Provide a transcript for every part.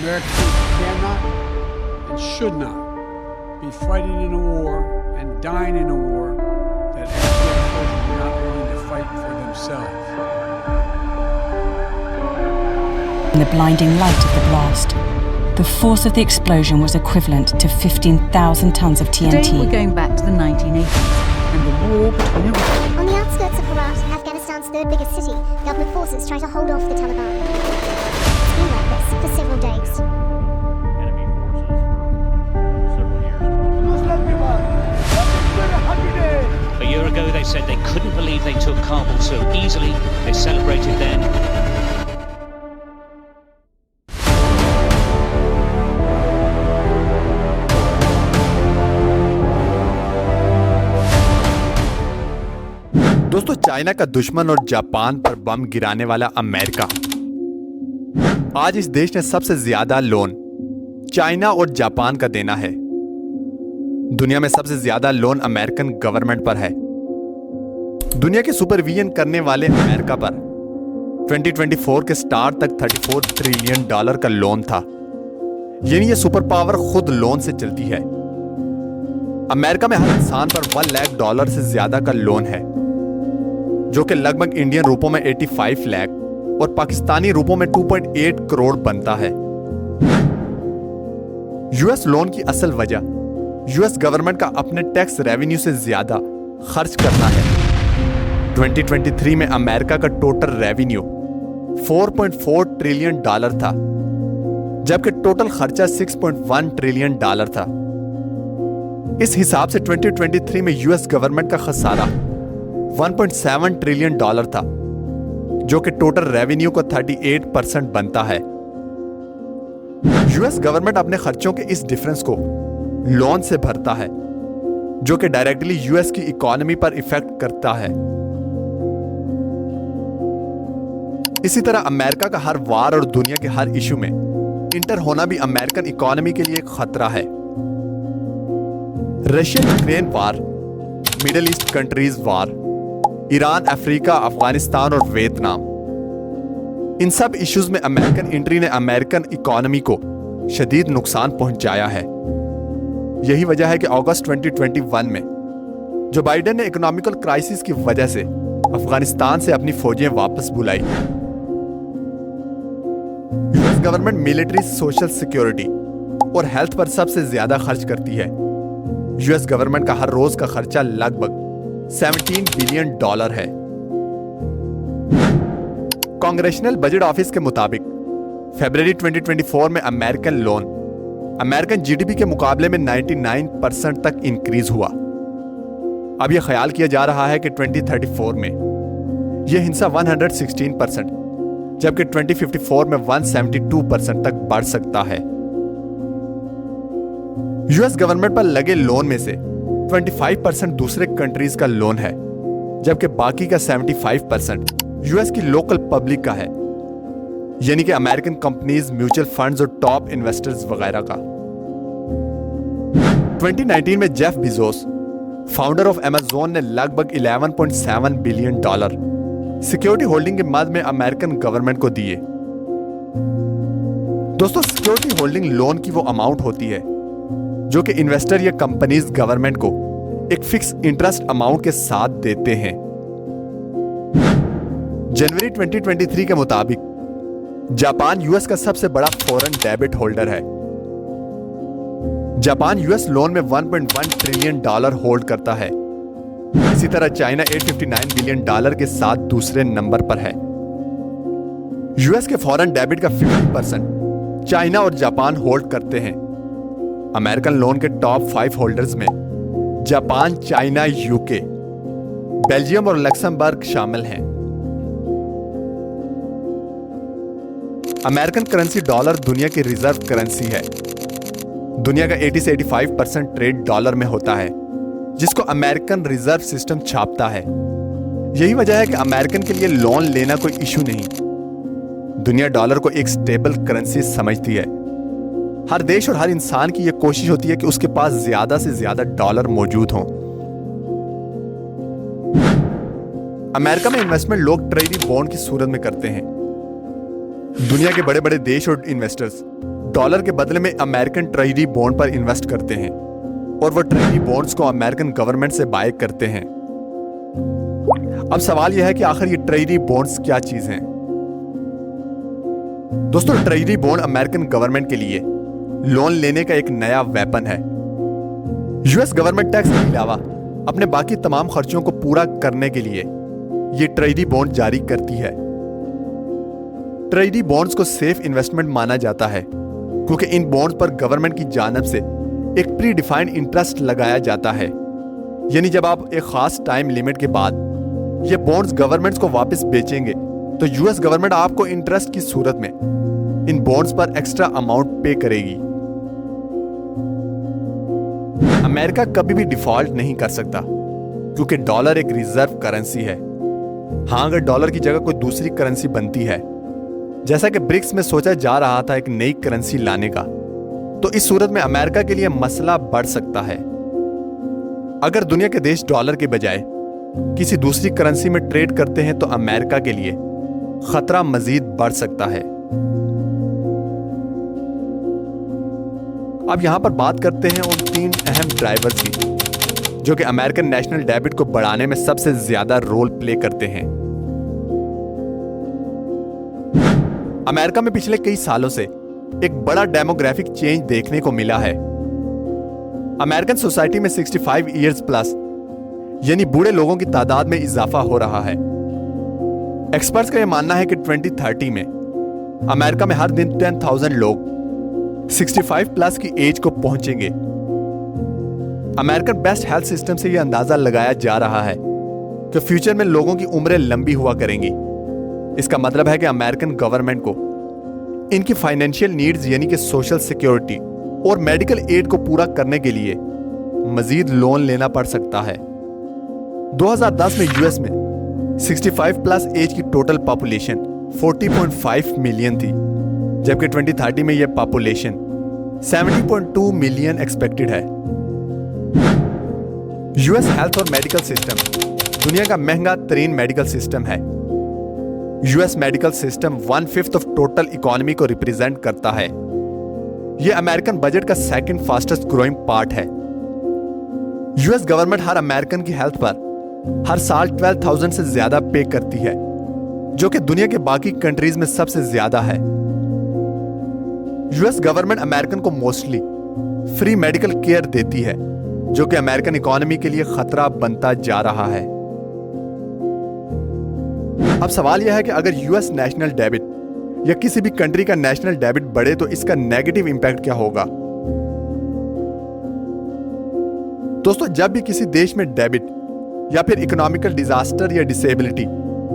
Americans cannot and should not be fighting in a war and dying in a war that actual children are not willing to fight for themselves. In the blinding light of the blast, the force of the explosion was equivalent to 15,000 tons of TNT. Today we're going back to the 1980s and the war between Iraq. On the outskirts of Herat, Afghanistan's third biggest city, government forces try to hold off the Taliban. It's been like this for several days. Enemy forces for several years. A year ago they said they couldn't believe they took Kabul so easily. They celebrated then. दोस्तों, China का दुश्मन और Japan पर बम गिराने वाला America. आज इस देश ने सबसे ज्यादा लोन चाइना और जापान का देना है। दुनिया में सबसे ज्यादा लोन अमेरिकन गवर्नमेंट पर है। दुनिया के सुपरविजन करने वाले अमेरिका पर 2024 के स्टार्ट तक $34 ट्रिलियन का लोन था। यानी ये सुपर पावर खुद लोन से चलती है। अमेरिका में हर इंसान पर $1 लाख से ज्यादा का लोन है, जो कि लगभग इंडियन रुपयों में 85 लाख और पाकिस्तानी रुपयों में 2.8 करोड़ बनता है। यूएस लोन की असल वजह यूएस गवर्नमेंट का अपने टैक्स रेवेन्यू से ज्यादा खर्च करना है। 2023 में अमेरिका का टोटल रेवेन्यू $4.4 ट्रिलियन था, जबकि टोटल खर्चा $6.1 ट्रिलियन था। इस हिसाब से 2023 में यूएस गवर्नमेंट का खसारा $1.7 ट्रिलियन था, जो कि टोटल रेवेन्यू का 38% बनता है। यूएस गवर्नमेंट अपने खर्चों के इस डिफरेंस को लोन से भरता है, जो कि डायरेक्टली यूएस की इकोनॉमी पर इफेक्ट करता है। इसी तरह अमेरिका का हर वार और दुनिया के हर इशू में इंटर होना भी अमेरिकन इकोनॉमी के लिए एक खतरा है। Russia Ukraine war, Middle East countries war, Iran, Africa, Afghanistan और वियतनाम, इन सब इश्यूज में अमेरिकन एंट्री ने अमेरिकन इकोनॉमी को शदीद नुकसान पहुंचाया है। यही वजह है कि अगस्त 2021 में जो बाइडेन ने इकोनॉमिकल क्राइसिस की वजह से अफगानिस्तान से अपनी फौजें वापस बुलाई। US government military, social security और हेल्थ पर सबसे ज्यादा खर्च करती है। यूएस गवर्नमेंट का हर रोज का खर्चा लगभग $17 बिलियन है। कांग्रेशनल बजट ऑफिस के मुताबिक फरवरी 2024 में अमेरिकन लोन अमेरिकन जीडीपी के मुकाबले में 99% तक इंक्रीज हुआ। अब यह ख्याल किया जा रहा है कि 2034 में यह हिस्सा 116%, जबकि 2054 में 172% तक बढ़ सकता है। यूएस गवर्नमेंट पर लगे लोन में से 25% दूसरे कंट्रीज का लोन है, जबकि बाकी का 75% यूएस की लोकल पब्लिक का है, यानी कि अमेरिकन कंपनीज, म्यूचुअल फंड्स और टॉप इन्वेस्टर्स वगैरह का। 2019 में Jeff Bezos, founder of Amazon, ने लगभग $11.7 बिलियन सिक्योरिटी होल्डिंग के मद में अमेरिकन गवर्नमेंट को दिए। दोस्तों, सिक्योरिटी होल्डिंग लोन की वो अमाउंट होती है जो कि इन्वेस्टर या कंपनीज गवर्नमेंट को एक फिक्स इंटरेस्ट अमाउंट के साथ देते हैं। जनवरी 2023 के मुताबिक जापान यूएस का सबसे बड़ा फॉरेन डेबिट होल्डर है। जापान यूएस लोन में $1.1 ट्रिलियन होल्ड करता है। इसी तरह चाइना $859 बिलियन के साथ दूसरे नंबर पर है। यूएस के फॉरेन डेबिट का 50% चाइना और जापान होल्ड करते हैं। अमेरिकन लोन के टॉप 5 होल्डर्स में जापान, चाइना, यूके, बेल्जियम और लक्समबर्ग शामिल हैं। अमेरिकन करेंसी डॉलर दुनिया की रिजर्व करेंसी है। दुनिया का 80 से 85% ट्रेड डॉलर में होता है, जिसको अमेरिकन रिजर्व सिस्टम छापता है। यही वजह है कि अमेरिकन के लिए लोन लेना कोई इशू नहीं। दुनिया डॉलर को एक स्टेबल करेंसी समझती है। हर देश और हर इंसान की यह कोशिश होती है कि उसके पास ज्यादा से ज्यादा डॉलर मौजूद हों। अमेरिका में इन्वेस्टमेंट लोग ट्रेजरी बॉन्ड की सूरत में करते हैं। दुनिया के बड़े बड़े देश और इन्वेस्टर्स डॉलर के बदले में अमेरिकन ट्रेजरी बॉन्ड पर इन्वेस्ट करते हैं और वो ट्रेजरी बॉन्ड्स को अमेरिकन गवर्नमेंट से बाय करते हैं। अब सवाल यह है कि आखिर ये ट्रेजरी बॉन्ड्स क्या चीज हैं? दोस्तों, ट्रेजरी बॉन्ड अमेरिकन गवर्नमेंट के लिए लोन लेने का एक नया वेपन है। यूएस गवर्नमेंट टैक्स के अलावा अपने बाकी तमाम खर्चों को पूरा करने के लिए ये ट्रेजरी बॉन्ड जारी करती है। ट्रेजरी बॉन्ड्स को सेफ इन्वेस्टमेंट माना जाता है क्योंकि इन बॉन्ड्स पर गवर्नमेंट की जानिब से एक प्री डिफाइंड इंटरेस्ट लगाया जाता है। यानी जब आप एक खास टाइम लिमिट के बाद ये बॉन्ड्स गवर्नमेंट्स को वापस बेचेंगे तो यूएस गवर्नमेंट आपको इंटरेस्ट की सूरत में इन बॉन्ड्स पर एक्स्ट्रा अमाउंट पे करेगी। अमेरिका कभी भी डिफॉल्ट नहीं कर सकता क्योंकि डॉलर एक रिजर्व करेंसी है। हाँ, अगर डॉलर की जगह कोई दूसरी करेंसी बनती है, जैसा कि ब्रिक्स में सोचा जा रहा था एक नई करेंसी लाने का, तो इस सूरत में अमेरिका के लिए मसला बढ़ सकता है। अगर दुनिया के देश डॉलर के बजाय किसी दूसरी करेंसी में ट्रेड करते हैं तो अमेरिका के लिए खतरा मजीद बढ़ सकता है। अब यहां पर बात करते हैं उन 3 अहम ड्राइवर्स की जो कि अमेरिकन नेशनल डेबिट को बढ़ाने में सबसे ज्यादा रोल प्ले करते हैं। अमेरिका में पिछले कई सालों से एक बड़ा डेमोग्राफिक चेंज देखने को मिला है। अमेरिकन सोसाइटी में 65 इयर्स प्लस यानी बूढ़े लोगों की तादाद में इजाफा हो रहा है। एक्सपर्ट्स का यह मानना है कि 2030 में अमेरिका में हर दिन 10,000 लोग 65 प्लस की एज को पहुंचेंगे। अमेरिकन बेस्ट हेल्थ सिस्टम से यह अंदाजा लगाया जा रहा है कि फ्यूचर में लोगों की उम्रें लंबी हुआ करेंगी। इसका मतलब है कि अमेरिकन गवर्नमेंट को इनकी फाइनेंशियल नीड्स यानी कि सोशल सिक्योरिटी और मेडिकल एड को पूरा करने के लिए मजीद लोन लेना पड़ सकता है। 2010 में यूएस में 65 प्लस एज की टोटल पॉपुलेशन 40.5 मिलियन थी, जबकि 2030 में यह पॉपुलेशन 70.2 मिलियन एक्सपेक्टेड है। यूएस हेल्थ और मेडिकल सिस्टम दुनिया का महंगा तरीन मेडिकल सिस्टम है। US medical system 1/5 of total economy को रिप्रेजेंट करता है। यह अमेरिकन बजट का सेकंड फास्टेस्ट ग्रोइंग पार्ट है। यूएस गवर्नमेंट हर अमेरिकन की हेल्थ पर हर साल 12,000 से ज्यादा पे करती है, जो कि दुनिया के बाकी कंट्रीज में सबसे ज्यादा है। यूएस गवर्नमेंट अमेरिकन को मोस्टली फ्री मेडिकल केयर देती है, जो कि अमेरिकन इकोनॉमी के लिए खतरा बनता जा रहा है। अब सवाल यह है कि अगर यूएस नेशनल डेबिट या किसी भी कंट्री का नेशनल डेबिट बढ़े तो इसका नेगेटिव इंपैक्ट क्या होगा? दोस्तों, जब भी किसी देश में डेबिट या फिर इकोनॉमिकल डिजास्टर या डिसेबिलिटी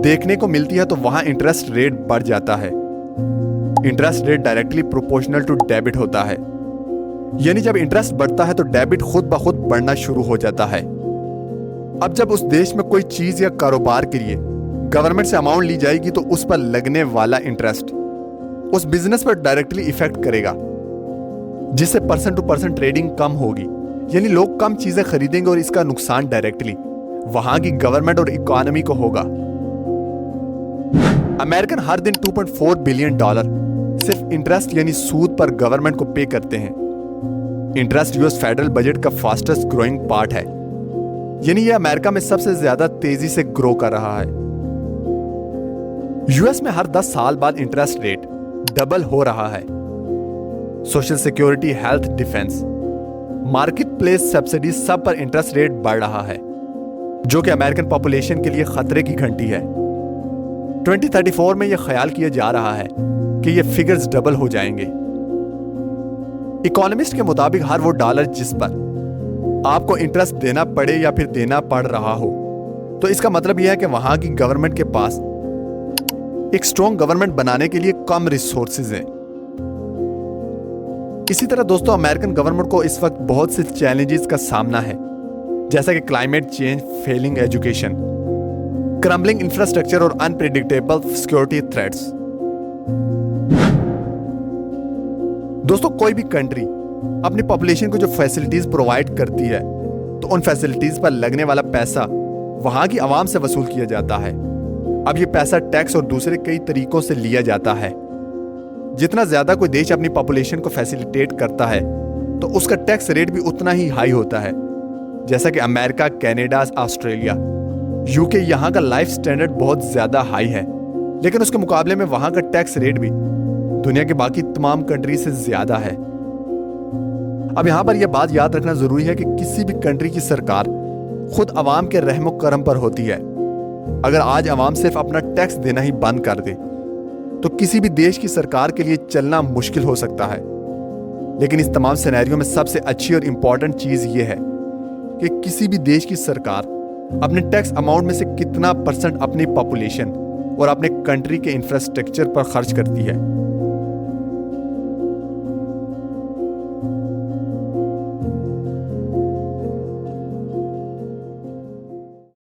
देखने को मिलती है तो वहां इंटरेस्ट रेट बढ़ जाता है। Interest rate directly proportional to debit होता है, यानी जब इंटरेस्ट बढ़ता है तो डेबिट खुद ब खुद बढ़ना शुरू हो जाता है। अब जब उस देश में कोई चीज या कारोबार के लिए गवर्नमेंट से अमाउंट ली जाएगी तो उस पर लगने वाला इंटरेस्ट उस बिजनेस पर डायरेक्टली इफेक्ट करेगा, जिससे पर्सन टू पर्सन ट्रेडिंग कम होगी, यानी लोग कम चीजें खरीदेंगे और इसका नुकसान डायरेक्टली वहां की गवर्नमेंट और इकोनॉमी को होगा। अमेरिकन हर दिन $2.4 बिलियन सिर्फ इंटरेस्ट यानी सूद पर गवर्नमेंट को पे करते हैं। इंटरेस्ट यूएस फेडरल बजट का फास्टेस्ट ग्रोइंग पार्ट है, यानी यह अमेरिका में सबसे ज्यादा तेजी से ग्रो कर रहा है। यूएस में हर 10 साल बाद इंटरेस्ट रेट डबल हो रहा है। Social security, health, defence, market place subsidy सब पर इंटरेस्ट रेट बढ़ रहा है, जो कि अमेरिकन पॉपुलेशन के लिए खतरे की घंटी है। 2034 में यह ख्याल किया जा रहा है कि ये फिगर्स डबल हो जाएंगे। इकोनॉमिस्ट के मुताबिक हर वो डॉलर जिस पर आपको इंटरेस्ट देना पड़े या फिर देना पड़ रहा हो, तो इसका मतलब यह है कि वहां की गवर्नमेंट के पास एक स्ट्रॉन्ग गवर्नमेंट बनाने के लिए कम रिसोर्सेज हैं। इसी तरह दोस्तों, अमेरिकन गवर्नमेंट को इस वक्त बहुत से चैलेंजेस का सामना है, जैसा कि climate change, failing education, crumbling infrastructure और अनप्रेडिक्टेबल सिक्योरिटी थ्रेट्स। दोस्तों, कोई भी कंट्री अपनी पॉपुलेशन को जो फैसिलिटीज प्रोवाइड करती है तो उन फैसिलिटीज पर लगने वाला पैसा वहां की आवाम से वसूल किया जाता है। अब ये पैसा टैक्स और दूसरे कई तरीकों से लिया जाता है। जितना ज्यादा कोई देश अपनी पॉपुलेशन को फैसिलिटेट करता है तो उसका टैक्स रेट भी उतना ही हाई होता है, जैसा कि अमेरिका, कनाडा, ऑस्ट्रेलिया, यूके। यहाँ का लाइफ स्टैंडर्ड बहुत ज्यादा हाई है, लेकिन उसके मुकाबले में वहां का टैक्स रेट भी दुनिया के बाकी तमाम कंट्री से ज्यादा है। अब यहां पर यह बात याद रखना जरूरी है कि किसी भी कंट्री की सरकार खुद अवाम के रहमो करम पर होती है। अगर आज अवाम सिर्फ अपना टैक्स देना ही बंद कर दे तो किसी भी देश की सरकार के लिए चलना मुश्किल हो सकता है। लेकिन इस तमाम सिनेरियो में सबसे अच्छी और इंपॉर्टेंट चीज यह है कि किसी भी देश की सरकार अपने टैक्स अमाउंट में से कितना % अपनी पॉपुलेशन और अपने कंट्री के इंफ्रास्ट्रक्चर पर खर्च करती है।